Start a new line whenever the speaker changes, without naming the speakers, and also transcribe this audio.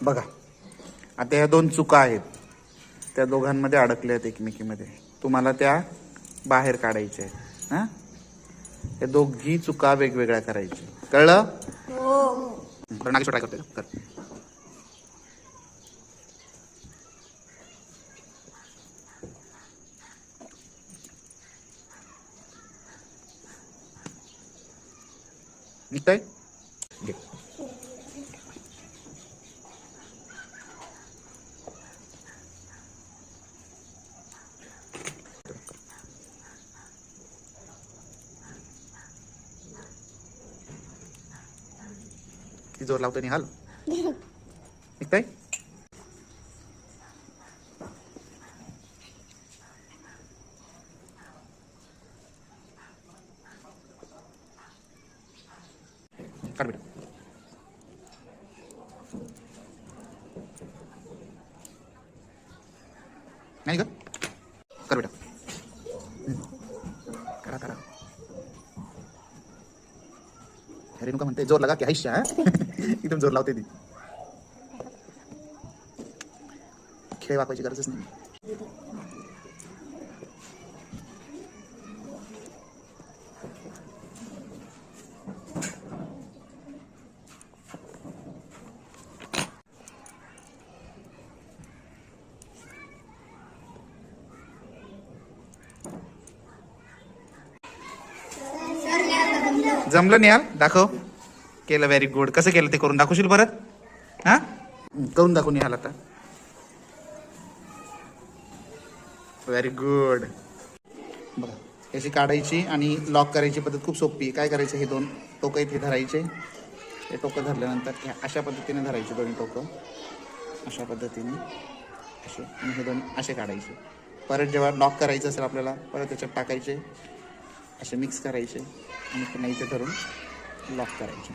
बघा आता ह्या दोन चुका आहेत, त्या दोघांमध्ये अडकल्या आहेत एकमेकीमध्ये. तुम्हाला त्या बाहेर काढायच्या आहेत. हा, या दोघी चुका वेगवेगळ्या करायच्या. कळलं? हो. नागेश्वर ट्राय करते कर. निघताय? घे. किती जोर लावतो निहाल. निघताय? काढ बेटा. नाही का? कर बेटा. करा करा. रेणुका म्हणते जोर लगा की आयुष्य. एकदम जोर लावते ती. खेळ वाकवायची गरजच नाही. जमलं निहाल? दाखव. केलं, व्हेरी गुड. कसं केलं ते करून दाखवशील परत? हा, करून दाखवून निहाल आता. Very good. बघा याची काढायची आणि लॉक करायची पद्धत खूप सोपी आहे. काय करायचं, हे दोन टोकं इथे धरायचे. हे टोकं धरल्यानंतर ह्या अशा पद्धतीने धरायचे दोन्ही टोकं, अशा पद्धतीने असे, आणि हे दोन असे काढायचे. परत जेव्हा लॉक करायचं असेल आपल्याला, परत त्याच्यात टाकायचे, असे मिक्स करायचे आणि पुन्हा इथे धरून लॉक करायचे.